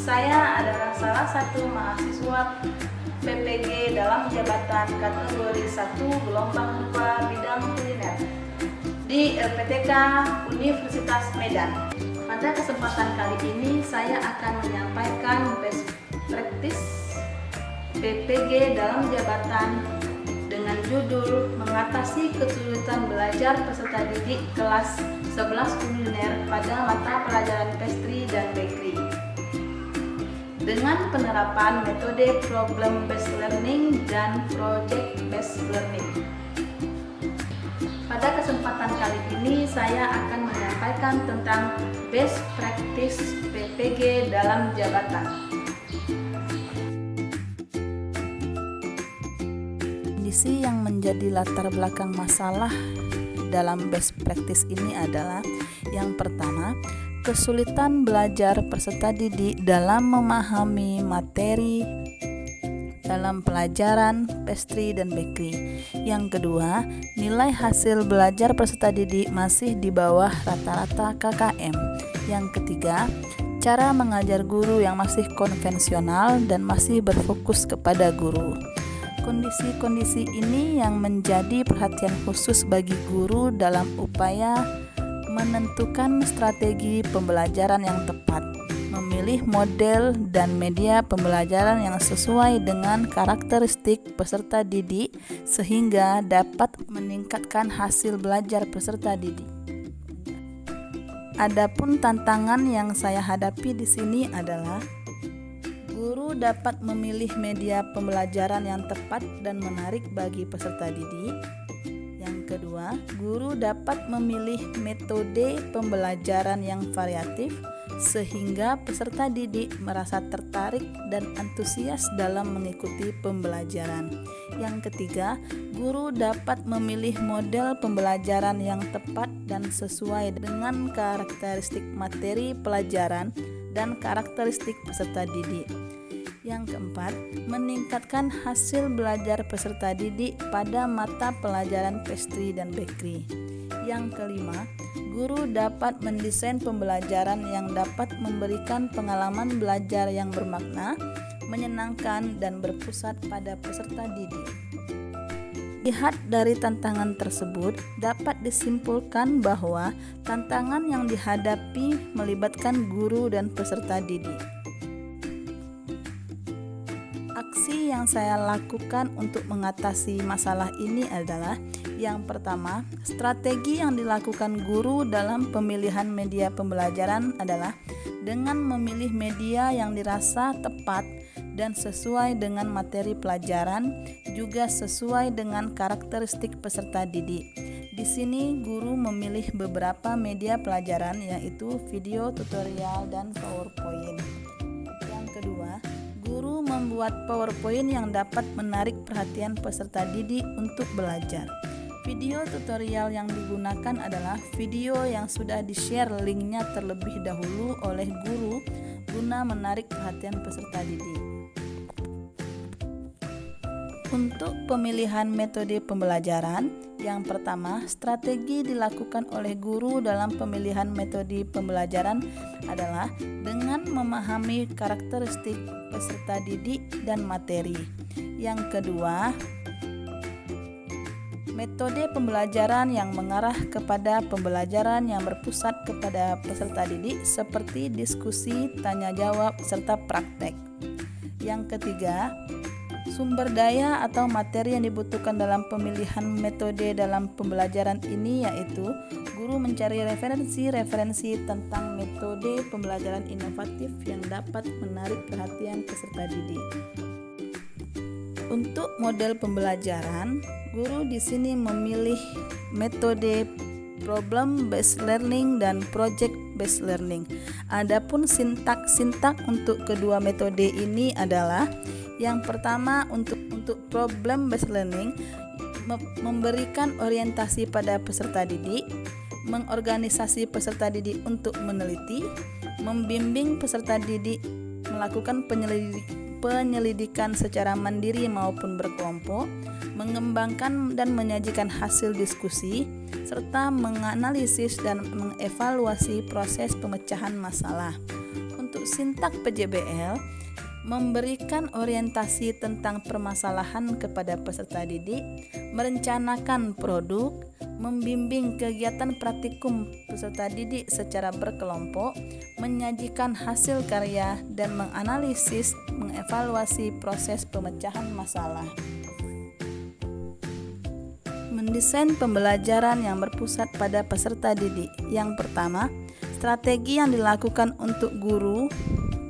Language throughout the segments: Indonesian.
Saya adalah salah satu mahasiswa PPG dalam jabatan kategori 1 gelombang 2 bidang kuliner di LPTK Universitas Medan. Pada kesempatan kali ini saya akan menyampaikan best practice PPG dalam jabatan dengan judul mengatasi kesulitan belajar peserta didik kelas 11 kuliner pada mata pelajaran pastry dan bakery dengan penerapan metode problem based learning dan project based learning. Pada kesempatan kali ini saya akan menyampaikan tentang best practice PPG dalam jabatan. Kondisi yang menjadi latar belakang masalah dalam best practice ini adalah yang pertama, kesulitan belajar peserta didik dalam memahami materi dalam pelajaran pastry dan bakery. Yang kedua, nilai hasil belajar peserta didik masih di bawah rata-rata KKM. Yang ketiga, cara mengajar guru yang masih konvensional dan masih berfokus kepada guru. Kondisi-kondisi ini yang menjadi perhatian khusus bagi guru dalam upaya menentukan strategi pembelajaran yang tepat, memilih model dan media pembelajaran yang sesuai dengan karakteristik peserta didik sehingga dapat meningkatkan hasil belajar peserta didik. Adapun tantangan yang saya hadapi di sini adalah guru dapat memilih media pembelajaran yang tepat dan menarik bagi peserta didik. Yang kedua, guru dapat memilih metode pembelajaran yang variatif sehingga peserta didik merasa tertarik dan antusias dalam mengikuti pembelajaran. Yang ketiga, guru dapat memilih model pembelajaran yang tepat dan sesuai dengan karakteristik materi pelajaran dan karakteristik peserta didik. Yang keempat, meningkatkan hasil belajar peserta didik pada mata pelajaran pastry dan bakery. Yang kelima, guru dapat mendesain pembelajaran yang dapat memberikan pengalaman belajar yang bermakna, menyenangkan, dan berpusat pada peserta didik. Lihat dari tantangan tersebut, dapat disimpulkan bahwa tantangan yang dihadapi melibatkan guru dan peserta didik. Aksi yang saya lakukan untuk mengatasi masalah ini adalah yang pertama, strategi yang dilakukan guru dalam pemilihan media pembelajaran adalah dengan memilih media yang dirasa tepat dan sesuai dengan materi pelajaran, juga sesuai dengan karakteristik peserta didik. Di sini guru memilih beberapa media pelajaran yaitu video, tutorial, dan PowerPoint. Yang kedua, guru membuat PowerPoint yang dapat menarik perhatian peserta didik untuk belajar. Video tutorial yang digunakan adalah video yang sudah di-share linknya terlebih dahulu oleh guru guna menarik perhatian peserta didik. Untuk pemilihan metode pembelajaran, yang pertama, strategi dilakukan oleh guru dalam pemilihan metode pembelajaran adalah dengan memahami karakteristik peserta didik dan materi. Yang kedua, metode pembelajaran yang mengarah kepada pembelajaran yang berpusat kepada peserta didik seperti diskusi, tanya jawab, serta praktek. Yang ketiga, sumber daya atau materi yang dibutuhkan dalam pemilihan metode dalam pembelajaran ini yaitu guru mencari referensi tentang metode pembelajaran inovatif yang dapat menarik perhatian peserta didik. Untuk model pembelajaran, guru di sini memilih metode problem based learning dan project based learning. Adapun sintak untuk kedua metode ini adalah yang pertama, untuk problem based learning memberikan orientasi pada peserta didik, mengorganisasi peserta didik untuk meneliti, membimbing peserta didik melakukan penyelidikan secara mandiri maupun berkelompok, mengembangkan dan menyajikan hasil diskusi, serta menganalisis dan mengevaluasi proses pemecahan masalah. untuk sintak PJBL memberikan orientasi tentang permasalahan kepada peserta didik, merencanakan produk, membimbing kegiatan praktikum peserta didik secara berkelompok, menyajikan hasil karya, dan menganalisis, mengevaluasi proses pemecahan masalah. Mendesain pembelajaran yang berpusat pada peserta didik. Yang pertama, strategi yang dilakukan untuk guru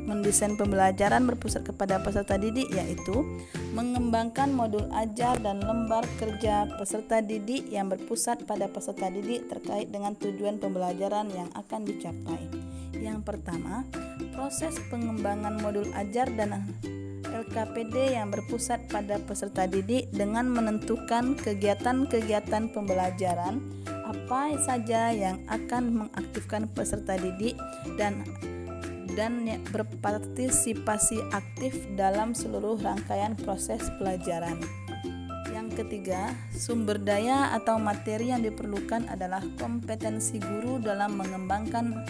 mendesain pembelajaran berpusat kepada peserta didik yaitu mengembangkan modul ajar dan lembar kerja peserta didik yang berpusat pada peserta didik terkait dengan tujuan pembelajaran yang akan dicapai. Yang pertama, proses pengembangan modul ajar dan LKPD yang berpusat pada peserta didik dengan menentukan kegiatan-kegiatan pembelajaran apa saja yang akan mengaktifkan peserta didik dan berpartisipasi aktif dalam seluruh rangkaian proses pelajaran. Yang ketiga, sumber daya atau materi yang diperlukan adalah kompetensi guru dalam mengembangkan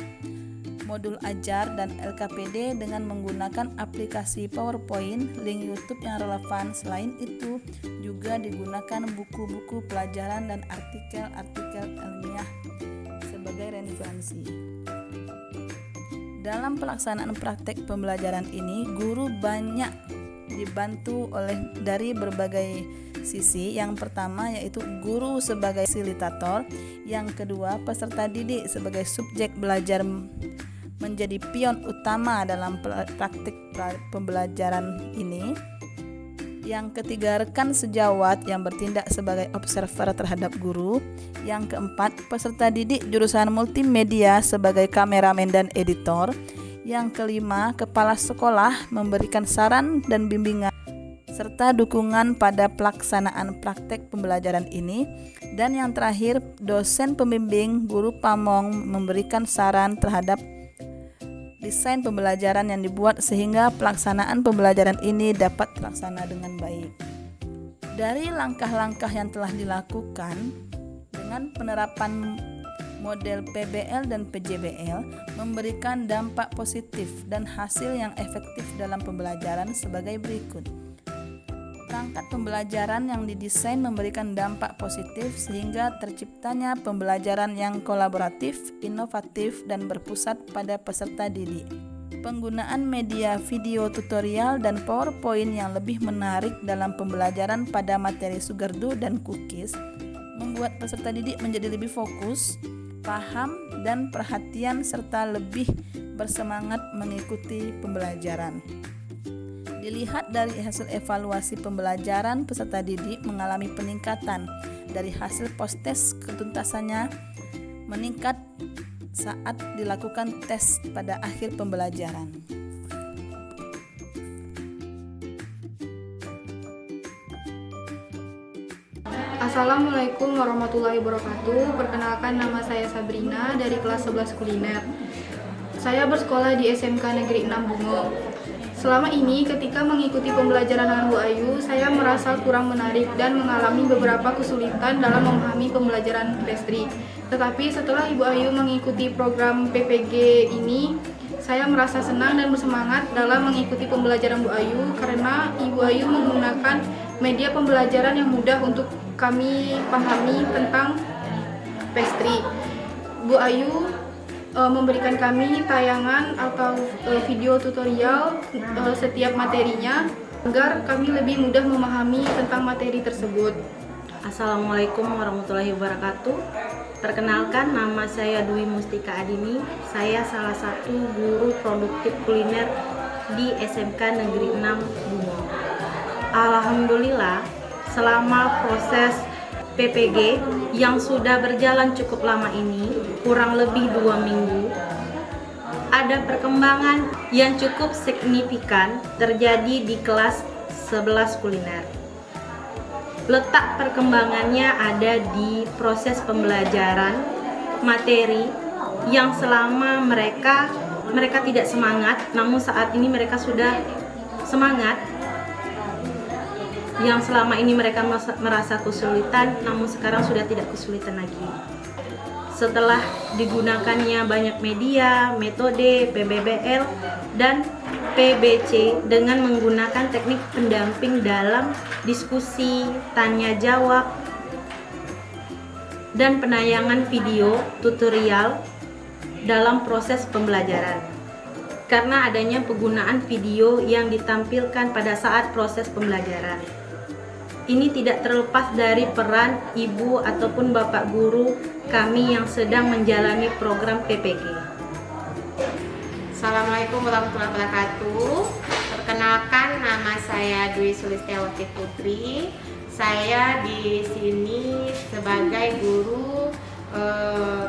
modul ajar dan LKPD dengan menggunakan aplikasi PowerPoint, link YouTube yang relevan. Selain itu, juga digunakan buku-buku pelajaran dan artikel-artikel ilmiah sebagai referensi. Dalam pelaksanaan praktek pembelajaran ini, guru banyak dibantu dari berbagai sisi. Yang pertama yaitu guru sebagai fasilitator, yang kedua peserta didik sebagai subjek belajar menjadi pion utama dalam praktik pembelajaran ini. Yang ketiga, rekan sejawat yang bertindak sebagai observer terhadap guru. Yang keempat, peserta didik jurusan multimedia sebagai kameramen dan editor. Yang kelima, kepala sekolah memberikan saran dan bimbingan serta dukungan pada pelaksanaan praktek pembelajaran ini. Dan yang terakhir, dosen pembimbing guru pamong memberikan saran terhadap desain pembelajaran yang dibuat sehingga pelaksanaan pembelajaran ini dapat terlaksana dengan baik. Dari langkah-langkah yang telah dilakukan dengan penerapan model PBL dan PJBL memberikan dampak positif dan hasil yang efektif dalam pembelajaran sebagai berikut. Perangkat pembelajaran yang didesain memberikan dampak positif sehingga terciptanya pembelajaran yang kolaboratif, inovatif, dan berpusat pada peserta didik. Penggunaan media video tutorial dan PowerPoint yang lebih menarik dalam pembelajaran pada materi Sugardo dan Cookies membuat peserta didik menjadi lebih fokus, paham, dan perhatian serta lebih bersemangat mengikuti pembelajaran. Dilihat dari hasil evaluasi pembelajaran, peserta didik mengalami peningkatan dari hasil post-tes, ketuntasannya meningkat saat dilakukan tes pada akhir pembelajaran. Assalamualaikum warahmatullahi wabarakatuh. Perkenalkan, nama saya Sabrina dari kelas 11 kuliner. Saya bersekolah di SMK Negeri 6 Bungo. Selama ini ketika mengikuti pembelajaran dengan Bu Ayu, saya merasa kurang menarik dan mengalami beberapa kesulitan dalam memahami pembelajaran pastry. Tetapi setelah Ibu Ayu mengikuti program PPG ini, saya merasa senang dan bersemangat dalam mengikuti pembelajaran Bu Ayu karena Ibu Ayu menggunakan media pembelajaran yang mudah untuk kami pahami tentang pastry. Bu Ayu memberikan kami tayangan atau video tutorial setiap materinya agar kami lebih mudah memahami tentang materi tersebut. Assalamualaikum warahmatullahi wabarakatuh. Perkenalkan, nama saya Dwi Mustika Adini. Saya salah satu guru produktif kuliner di SMK Negeri 6 Bungo. Alhamdulillah, selama proses PPG yang sudah berjalan cukup lama ini, kurang lebih 2 minggu, ada perkembangan yang cukup signifikan terjadi di kelas 11 kuliner. Letak perkembangannya ada di proses pembelajaran materi yang selama mereka tidak semangat, namun saat ini mereka sudah semangat. Yang selama ini mereka merasa kesulitan, namun sekarang sudah tidak kesulitan lagi. Setelah digunakannya banyak media, metode PBBL dan PBC dengan menggunakan teknik pendamping dalam diskusi, tanya jawab, dan penayangan video tutorial dalam proses pembelajaran. Karena adanya penggunaan video yang ditampilkan pada saat proses pembelajaran. Ini tidak terlepas dari peran ibu ataupun bapak guru kami yang sedang menjalani program PPG. Assalamualaikum warahmatullahi wabarakatuh. Perkenalkan, nama saya Dwi Sulistiawati Putri. Saya di sini sebagai guru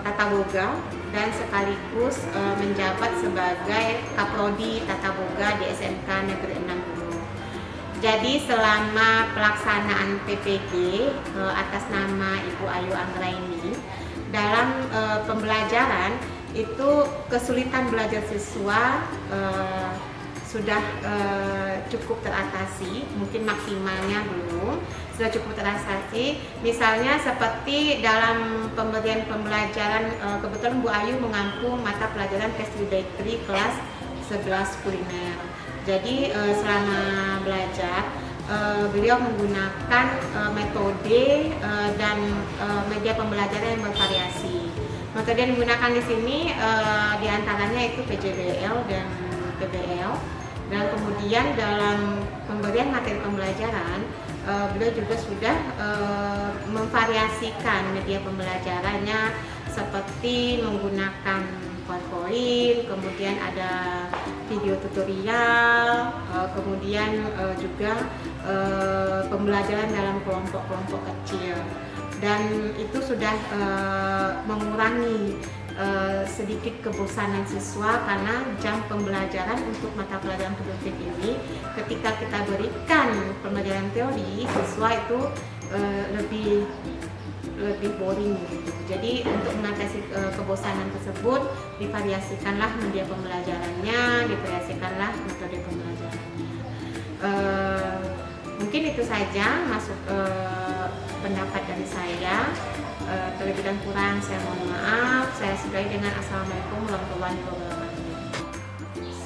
Tata Boga dan sekaligus menjabat sebagai Kaprodi Tata Boga di SMK Negeri 6 Bungo. Jadi selama pelaksanaan PPG atas nama Ibu Ayu Anggraini dalam pembelajaran itu kesulitan belajar siswa sudah cukup teratasi, mungkin maksimalnya belum, sudah cukup teratasi. Misalnya seperti dalam pemberian pembelajaran, kebetulan Bu Ayu mengampu mata pelajaran Pastry kelas 11 kuliner. Jadi selama belajar beliau menggunakan metode dan media pembelajaran yang bervariasi. Metode yang digunakan di sini diantaranya itu PJBL dan PBL. Dan kemudian dalam pemberian materi pembelajaran beliau juga sudah memvariasikan media pembelajarannya seperti menggunakan PowerPoint, kemudian ada video tutorial, kemudian juga pembelajaran dalam kelompok-kelompok kecil, dan itu sudah mengurangi sedikit kebosanan siswa karena jam pembelajaran untuk mata pelajaran produktif ini ketika kita berikan pembelajaran teori, siswa itu lebih boring gitu. Jadi untuk mengatasi kebosanan tersebut divariasikanlah media pembelajarannya, divariasikanlah metode pembelajarannya. Mungkin itu saja masuk pendapat dari saya. Terlebih dan kurang saya mohon maaf. Saya sudahi dengan assalamualaikum warahmatullahi wabarakatuh.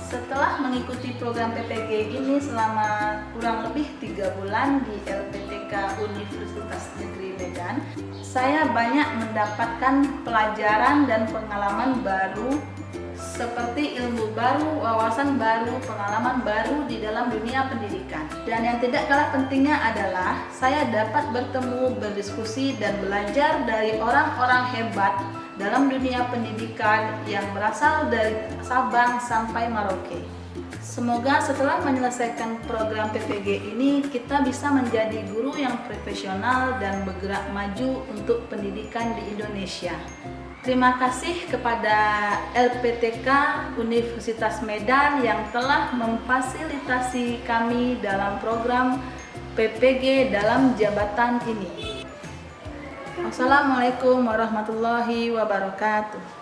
Setelah mengikuti program PPG ini selama kurang lebih 3 bulan di LPTK Universitas Negeri Medan, saya banyak mendapatkan pelajaran dan pengalaman baru seperti ilmu baru, wawasan baru, pengalaman baru di dalam dunia pendidikan. Dan yang tidak kalah pentingnya adalah saya dapat bertemu, berdiskusi, dan belajar dari orang-orang hebat dalam dunia pendidikan yang berasal dari Sabang sampai Merauke. Semoga setelah menyelesaikan program PPG ini kita bisa menjadi guru yang profesional dan bergerak maju untuk pendidikan di Indonesia. Terima kasih kepada LPTK Universitas Medan yang telah memfasilitasi kami dalam program PPG dalam jabatan ini. Wassalamualaikum warahmatullahi wabarakatuh.